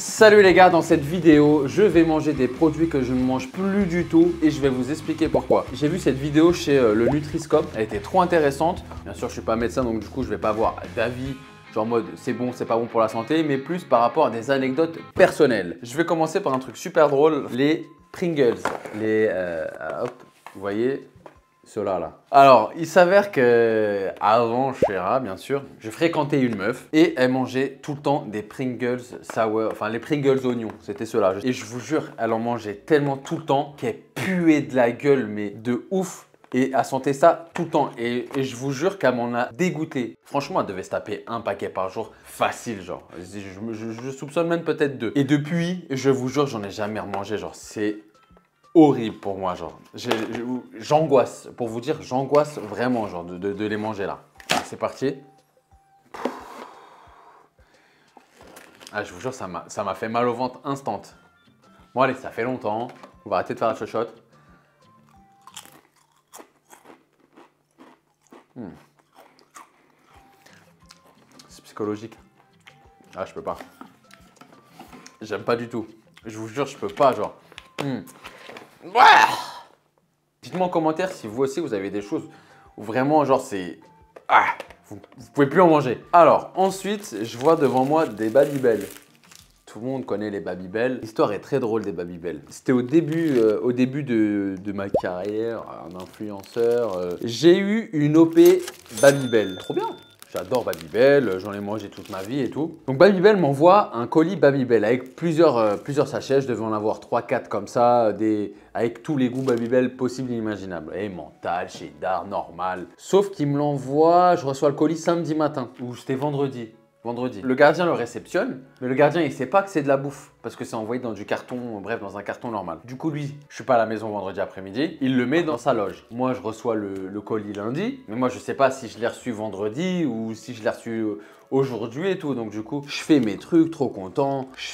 Salut les gars, dans cette vidéo, je vais manger des produits que je ne mange plus du tout et je vais vous expliquer pourquoi. J'ai vu cette vidéo chez le Nutri-Scope, elle était trop intéressante. Bien sûr, je suis pas médecin donc du coup, je vais pas avoir d'avis genre en mode c'est bon, c'est pas bon pour la santé, mais plus par rapport à des anecdotes personnelles. Je vais commencer par un truc super drôle, les Pringles. Hop, vous voyez ceux-là là. Alors, il s'avère que avant Chéra, bien sûr, je fréquentais une meuf et elle mangeait tout le temps des Pringles sour, enfin les Pringles oignons, c'était ceux-là. Et je vous jure, elle en mangeait tellement tout le temps qu'elle puait de la gueule, mais de ouf. Et elle sentait ça tout le temps. Et je vous jure qu'elle m'en a dégoûté. Franchement, elle devait se taper un paquet par jour. Facile, genre. Je soupçonne même peut-être deux. Et depuis, je vous jure, j'en ai jamais remangé. Genre, c'est horrible pour moi, genre. J'angoisse. Pour vous dire, j'angoisse vraiment, genre, de les manger là. Ah, c'est parti. Ah, je vous jure, ça m'a fait mal au ventre instant. Bon, allez, ça fait longtemps. On va arrêter de faire la chochotte. C'est psychologique. Ah, je peux pas. J'aime pas du tout. Je vous jure, je peux pas, genre. Dites-moi en commentaire si vous aussi vous avez des choses où vraiment genre c'est... Ah, vous pouvez plus en manger. Alors ensuite, je vois devant moi des Babybel. Tout le monde connaît les Babybel. L'histoire est très drôle des Babybel. C'était au début de ma carrière d'influenceur. J'ai eu une OP Babybel. Trop bien. J'adore Babybel, j'en ai mangé toute ma vie et tout. Donc Babybel m'envoie un colis Babybel avec plusieurs sachets. Je devais en avoir 3-4 comme ça, avec tous les goûts Babybel possibles et imaginables. Et mental, cheddar, normal. Sauf qu'il me l'envoie, je reçois le colis samedi matin. Ou c'était vendredi. Le gardien le réceptionne, mais le gardien il sait pas que c'est de la bouffe parce que c'est envoyé dans du carton, bref, dans un carton normal. Du coup, lui, je suis pas à la maison vendredi après-midi, il le met dans sa loge. Moi, je reçois le colis lundi, mais moi, je sais pas si je l'ai reçu vendredi ou si je l'ai reçu aujourd'hui et tout. Donc, du coup, je fais mes trucs, trop content. Je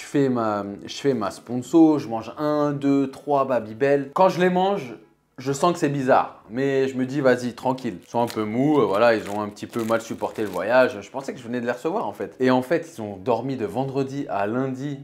fais ma sponsor, je mange 1, 2, 3 Babybel. Quand je les mange, je sens que c'est bizarre, mais je me dis vas-y, tranquille. Ils sont un peu mous, voilà, ils ont un petit peu mal supporté le voyage. Je pensais que je venais de les recevoir en fait. Et en fait, ils ont dormi de vendredi à lundi,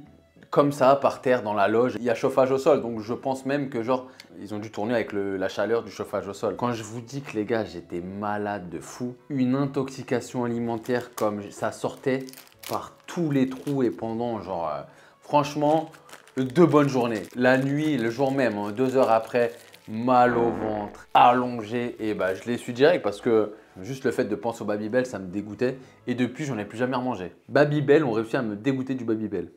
comme ça, par terre dans la loge. Il y a chauffage au sol, donc je pense même que genre, ils ont dû tourner avec la chaleur du chauffage au sol. Quand je vous dis que les gars, j'étais malade de fou, une intoxication alimentaire comme ça sortait par tous les trous et pendant genre, franchement, 2 bonnes journées. La nuit, le jour même, 2 heures après, mal au ventre, allongé, et bah je l'ai su direct parce que juste le fait de penser au Babybel, ça me dégoûtait et depuis j'en ai plus jamais remangé. Babybel ont réussi à me dégoûter du Babybel.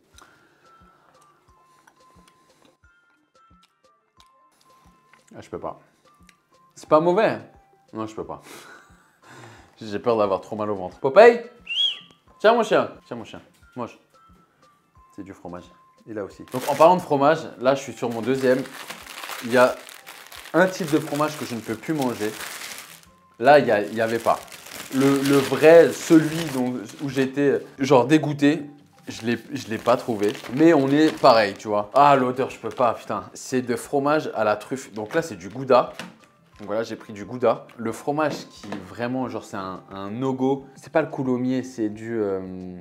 Ah, je peux pas. C'est pas mauvais. Non, je peux pas. J'ai peur d'avoir trop mal au ventre. Popeye, tiens mon chien, mange. C'est du fromage. Et là aussi. Donc en parlant de fromage, là je suis sur mon deuxième. Il y a un type de fromage que je ne peux plus manger. Là, il n'y avait pas. Le vrai, celui où j'étais genre dégoûté, je l'ai pas trouvé. Mais on est pareil, tu vois. Ah, l'odeur, je peux pas, putain. C'est de fromage à la truffe. Donc là, c'est du Gouda. Donc voilà, j'ai pris du Gouda. Le fromage qui vraiment, genre, c'est un no-go. C'est pas le coulommiers, c'est du...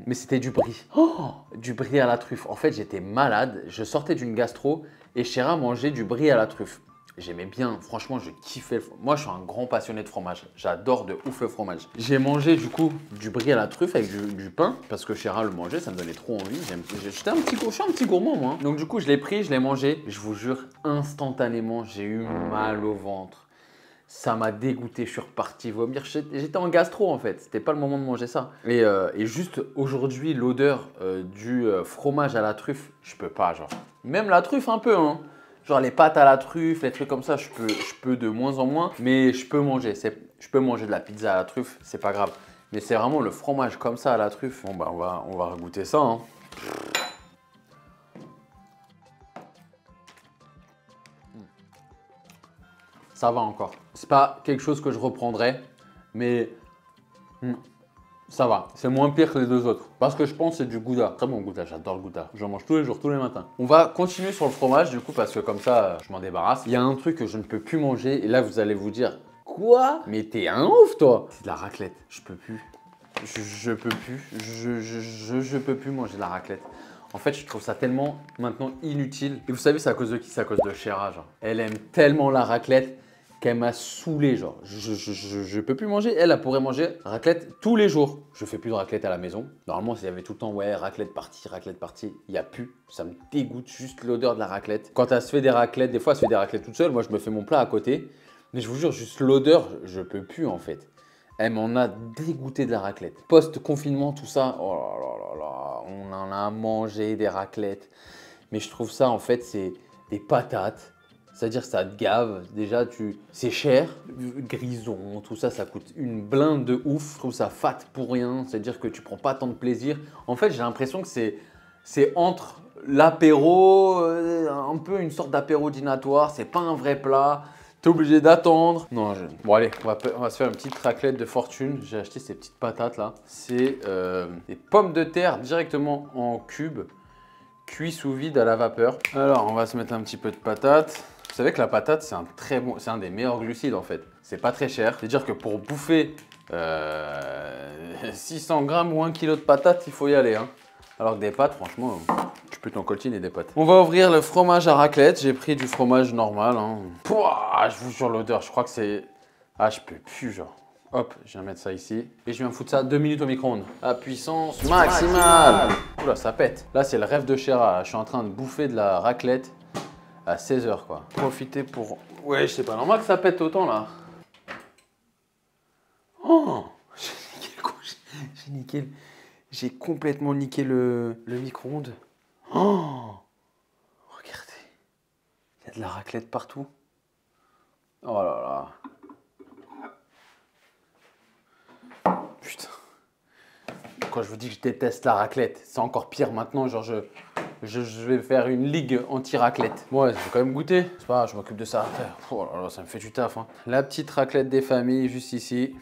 mais c'était du brie. Oh, du brie à la truffe. En fait, j'étais malade. Je sortais d'une gastro et Chéra mangeait du brie à la truffe. J'aimais bien, franchement, je kiffais. Moi, je suis un grand passionné de fromage. J'adore de ouf le fromage. J'ai mangé du coup du brie à la truffe avec du pain parce que Chéra le mangeait, ça me donnait trop envie. Je suis un petit gourmand, moi. Donc, du coup, je l'ai pris, je l'ai mangé. Je vous jure, instantanément, j'ai eu mal au ventre. Ça m'a dégoûté, je suis reparti vomir. J'étais en gastro en fait, c'était pas le moment de manger ça. Et juste aujourd'hui, l'odeur du fromage à la truffe, je peux pas, genre. Même la truffe un peu, hein. Genre les pâtes à la truffe, les trucs comme ça, je peux de moins en moins, mais je peux manger. Je peux manger de la pizza à la truffe, c'est pas grave. Mais c'est vraiment le fromage comme ça à la truffe. Bon bah on va goûter ça, hein. Ça va encore. C'est pas quelque chose que je reprendrais, mais ça va. C'est moins pire que les deux autres. Parce que je pense que c'est du Gouda. Très bon Gouda, j'adore le Gouda. J'en mange tous les jours, tous les matins. On va continuer sur le fromage du coup parce que comme ça, je m'en débarrasse. Il y a un truc que je ne peux plus manger et là vous allez vous dire quoi? Mais t'es un ouf toi! C'est de la raclette. Je peux plus. Je peux plus. Je peux plus manger de la raclette. En fait, je trouve ça tellement maintenant inutile. Et vous savez, c'est à cause de qui? C'est à cause de Chéra, genre. Elle aime tellement la raclette qu'elle m'a saoulé, genre. Je peux plus manger. Elle pourrait manger raclette tous les jours. Je fais plus de raclette à la maison. Normalement, s'il y avait tout le temps, ouais, raclette partie, il n'y a plus. Ça me dégoûte juste l'odeur de la raclette. Quand elle se fait des raclettes, des fois, elle se fait des raclettes toute seule. Moi, je me fais mon plat à côté. Mais je vous jure, juste l'odeur, je peux plus en fait. Elle m'en a dégoûté de la raclette. Post-confinement, tout ça, oh là là là là, on en a mangé des raclettes. Mais je trouve ça, en fait, c'est des patates. C'est-à-dire ça te gave. Déjà, c'est cher. Grison, tout ça, ça coûte une blinde de ouf. Je trouve ça fat pour rien. C'est-à-dire que tu prends pas tant de plaisir. En fait, j'ai l'impression que c'est entre l'apéro, un peu une sorte d'apéro dînatoire. C'est pas un vrai plat. T'es obligé d'attendre. Non, bon allez, on va se faire une petite raclette de fortune. J'ai acheté ces petites patates là. C'est des pommes de terre directement en cubes, cuits sous vide à la vapeur. Alors, on va se mettre un petit peu de patates. Vous savez que la patate, c'est un des meilleurs glucides en fait. C'est pas très cher. C'est-à-dire que pour bouffer 600 grammes ou 1 kg de patates, il faut y aller. Hein. Alors que des pâtes, franchement, tu peux t'en coltiner des pâtes. On va ouvrir le fromage à raclette. J'ai pris du fromage normal. Hein. Pouah, je vous jure l'odeur. Je crois que c'est... Ah, je peux plus, genre. Hop, je viens mettre ça ici. Et je viens foutre ça 2 minutes au micro-ondes. À puissance maximale. Oula, ça pète. Là, c'est le rêve de Chéra. Je suis en train de bouffer de la raclette à 16 h, quoi. Profitez pour... Ouais, je sais pas. Normal que ça pète autant, là. Oh, j'ai niqué J'ai complètement niqué le micro-ondes. Oh, regardez. Il y a de la raclette partout. Oh là là. Putain. Quand je vous dis que je déteste la raclette, c'est encore pire maintenant. Genre, je vais faire une ligue anti-raclette. Bon, ouais, je vais quand même goûter. C'est pas grave, je m'occupe de ça après. Oh là là, ça me fait du taf. Hein. La petite raclette des familles, juste ici.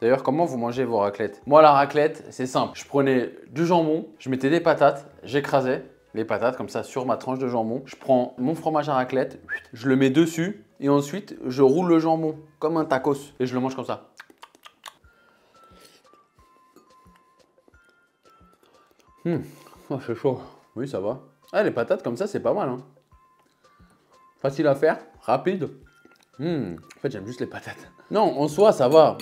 D'ailleurs, comment vous mangez vos raclettes? Moi, la raclette, c'est simple. Je prenais du jambon, je mettais des patates, j'écrasais les patates comme ça sur ma tranche de jambon. Je prends mon fromage à raclette, je le mets dessus et ensuite, je roule le jambon comme un tacos et je le mange comme ça. Oh, c'est chaud. Oui, ça va. Ah, les patates comme ça, c'est pas mal. Hein. Facile à faire, rapide. En fait, j'aime juste les patates. Non, en soi, ça va.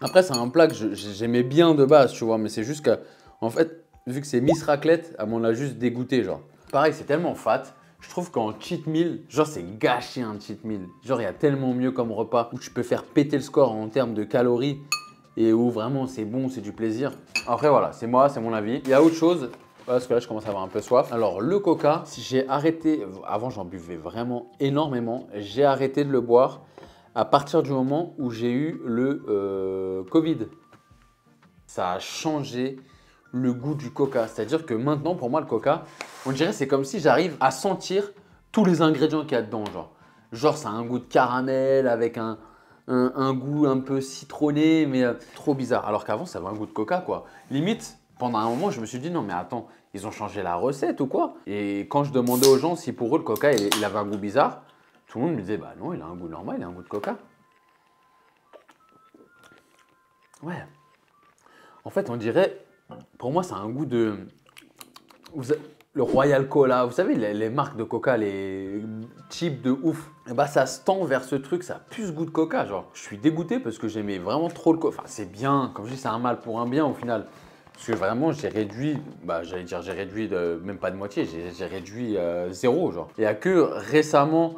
Après, c'est un plat que j'aimais bien de base, tu vois, mais c'est juste que, en fait, vu que c'est Miss Raclette, elle m'en a juste dégoûté, genre. Pareil, c'est tellement fat. Je trouve qu'en cheat meal, genre, c'est gâché un cheat meal. Genre, il y a tellement mieux comme repas où tu peux faire péter le score en termes de calories et où vraiment c'est bon, c'est du plaisir. Après, voilà, c'est moi, c'est mon avis. Il y a autre chose. Parce que là, je commence à avoir un peu soif. Alors, le coca, j'ai arrêté. Avant, j'en buvais vraiment énormément. J'ai arrêté de le boire à partir du moment où j'ai eu le Covid. Ça a changé le goût du coca. C'est-à-dire que maintenant, pour moi, le coca, on dirait c'est comme si j'arrive à sentir tous les ingrédients qu'il y a dedans. Genre ça a un goût de caramel avec un goût un peu citronné, mais trop bizarre. Alors qu'avant, ça avait un goût de coca, quoi. Limite, pendant un moment, je me suis dit, non mais attends, ils ont changé la recette ou quoi? Et quand je demandais aux gens si pour eux, le coca, il avait un goût bizarre, tout le monde me disait, bah non, il a un goût normal, il a un goût de coca. Ouais. En fait, on dirait, pour moi, c'est un goût de... Le Royal Cola, vous savez, les marques de coca, les cheap de ouf, et bah ça se tend vers ce truc, ça a plus ce goût de coca, genre. Je suis dégoûté parce que j'aimais vraiment trop le coca. Enfin, c'est bien, comme je dis, c'est un mal pour un bien au final. Parce que vraiment, j'ai réduit, j'allais dire, j'ai réduit même pas de moitié, j'ai réduit zéro, genre. Il n'y a que récemment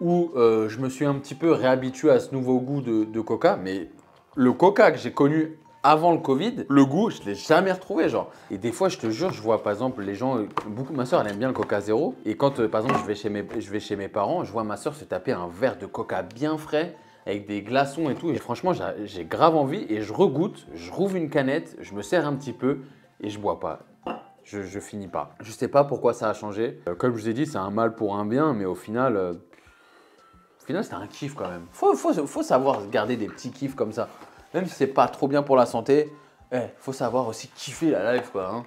où je me suis un petit peu réhabitué à ce nouveau goût de coca, mais le coca que j'ai connu avant le Covid, le goût, je ne l'ai jamais retrouvé, genre. Et des fois, je te jure, je vois par exemple les gens, ma soeur, elle aime bien le coca zéro. Et quand, par exemple, je vais chez mes parents, je vois ma soeur se taper un verre de coca bien frais avec des glaçons et tout. Et franchement, j'ai grave envie et je regoute, je rouvre une canette, je me sers un petit peu et je bois pas. Je finis pas. Je sais pas pourquoi ça a changé. Comme je vous ai dit, c'est un mal pour un bien, mais au final c'est un kiff quand même. Faut savoir garder des petits kiffs comme ça. Même si c'est pas trop bien pour la santé, faut savoir aussi kiffer la life, quoi. Hein.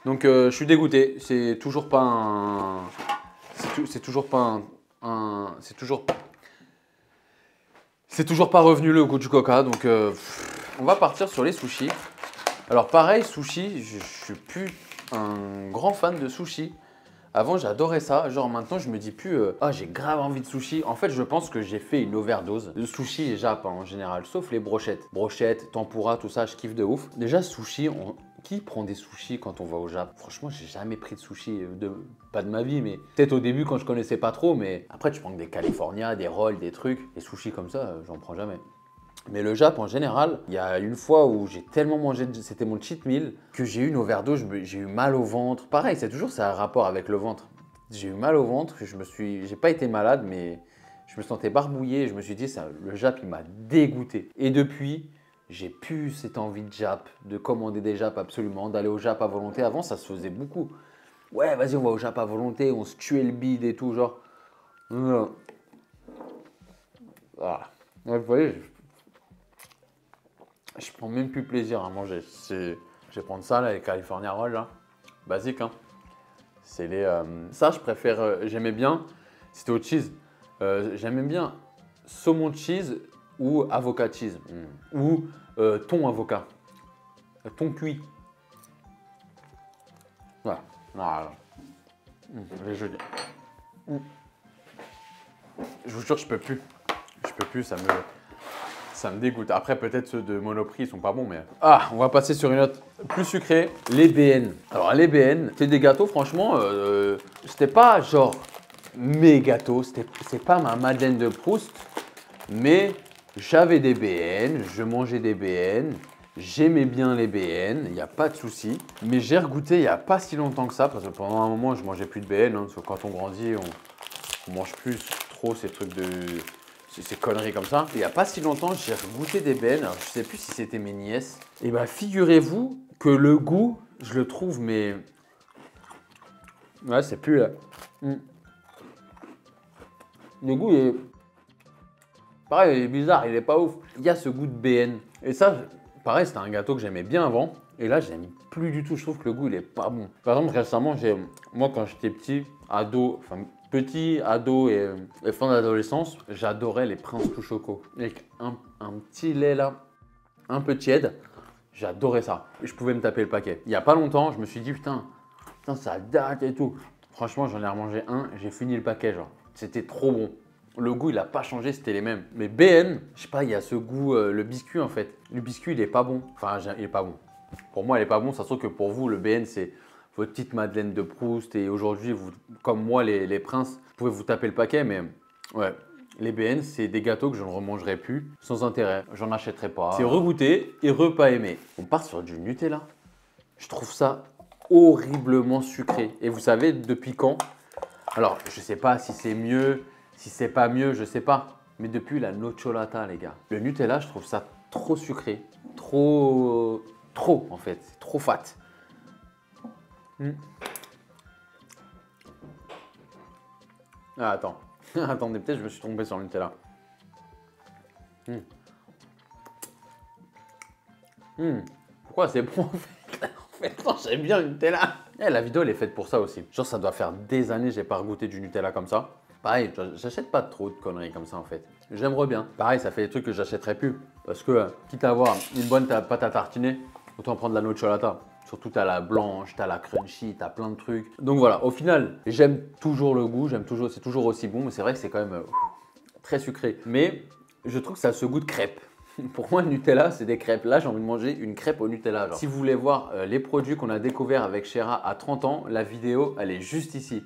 Donc je suis dégoûté. C'est toujours pas un. C'est toujours pas un. C'est toujours pas revenu le goût du coca. Donc on va partir sur les sushis. Alors pareil, sushi, je suis plus un grand fan de sushi. Avant, j'adorais ça. Genre, maintenant, je me dis plus ah, j'ai grave envie de sushi. En fait, je pense que j'ai fait une overdose de sushi et Jap en général, sauf les brochettes. Brochettes, tempura, tout ça, je kiffe de ouf. Déjà, sushi, qui prend des sushis quand on va au Jap? Franchement, j'ai jamais pris de sushi, pas de ma vie, mais peut-être au début quand je connaissais pas trop. Mais après, tu prends des California, des rolls, des trucs. Des sushis comme ça, j'en prends jamais. Mais le Jap en général, il y a une fois où j'ai tellement mangé, c'était mon cheat meal, que j'ai eu une overdose, j'ai eu mal au ventre. Pareil, c'est toujours ça a un rapport avec le ventre. J'ai eu mal au ventre, j'ai pas été malade, mais je me sentais barbouillé et je me suis dit, ça, le Jap, il m'a dégoûté. Et depuis, j'ai plus cette envie de Jap, de commander des Jap absolument, d'aller au Jap à volonté. Avant, ça se faisait beaucoup. Ouais, vas-y, on va au Jap à volonté, on se tuait le bide et tout, genre. Voilà. Ouais, vous voyez, je prends même plus plaisir à manger. Je vais prendre ça, là, les California Rolls, là. Basique, hein. C'est les... ça, je préfère... j'aimais bien, c'était au cheese. J'aimais bien saumon cheese ou avocat cheese. Ou thon avocat. Thon cuit. Voilà. Voilà. Je vous jure, je peux plus. Je peux plus, ça me dégoûte. Après, peut-être ceux de Monoprix, ils sont pas bons, mais... Ah, on va passer sur une autre plus sucrée, les BN. Alors, les BN, c'est des gâteaux, franchement, c'était pas genre mes gâteaux, c'est pas ma Madeleine de Proust, mais j'avais des BN, je mangeais des BN, j'aimais bien les BN, il n'y a pas de souci. Mais j'ai regoûté il n'y a pas si longtemps que ça, parce que pendant un moment, je mangeais plus de BN, hein, parce que quand on grandit, on mange plus trop ces trucs de... Ces conneries comme ça. Il n'y a pas si longtemps, j'ai goûté des BN. Alors, je ne sais plus si c'était mes nièces. Et bien, figurez-vous que le goût, je le trouve, mais... Ouais, c'est plus là. Le goût, il est... Pareil, il est bizarre, il est pas ouf. Il y a ce goût de BN. Et ça, pareil, c'était un gâteau que j'aimais bien avant. Et là, j'aime plus du tout. Je trouve que le goût, il est pas bon. Par exemple, récemment, moi, quand j'étais petit, ado, enfin... Petit, ado et fin d'adolescence, j'adorais les Prince tout choco. Avec un petit lait là, un peu tiède, j'adorais ça. Je pouvais me taper le paquet. Il n'y a pas longtemps, je me suis dit putain, ça date et tout. Franchement, j'en ai remangé un, j'ai fini le paquet genre. C'était trop bon. Le goût, il n'a pas changé, c'était les mêmes. Mais BN, je sais pas, il y a ce goût, le biscuit en fait. Le biscuit, il est pas bon. Enfin, il est pas bon. Pour moi, il est pas bon. Ça se trouve que pour vous, le BN, c'est votre petite Madeleine de Proust. Et aujourd'hui, vous, comme moi, les princes, vous pouvez vous taper le paquet. Mais ouais, les BN, c'est des gâteaux que je ne remangerai plus sans intérêt. J'en achèterai pas. C'est regoûté et repas aimé. On part sur du Nutella. Je trouve ça horriblement sucré. Et vous savez depuis quand? Alors, je sais pas si c'est mieux, si c'est pas mieux, je sais pas. Mais depuis la nocciolata, les gars. Le Nutella, je trouve ça trop sucré. Trop en fait. C'est trop fat. Ah, attends. Attendez, peut-être je me suis trompé sur le Nutella. Pourquoi c'est bon en fait? En fait, non, j'aime bien le Nutella. La vidéo, elle est faite pour ça aussi. Genre, ça doit faire des années que j'ai pas goûté du Nutella comme ça. Pareil, j'achète pas trop de conneries comme ça en fait. J'aimerais bien. Pareil, ça fait des trucs que j'achèterais plus. Parce que, quitte à avoir une bonne pâte à tartiner, autant prendre la nocciolata. Surtout, tu as la blanche, tu as la crunchy, tu as plein de trucs. Donc voilà, au final, j'aime toujours le goût, c'est toujours aussi bon, mais c'est vrai que c'est quand même très sucré. Mais je trouve que ça a ce goût de crêpe. Pour moi, le Nutella, c'est des crêpes. Là, j'ai envie de manger une crêpe au Nutella. Genre. Si vous voulez voir les produits qu'on a découverts avec Shera à 30 ans, la vidéo, elle est juste ici.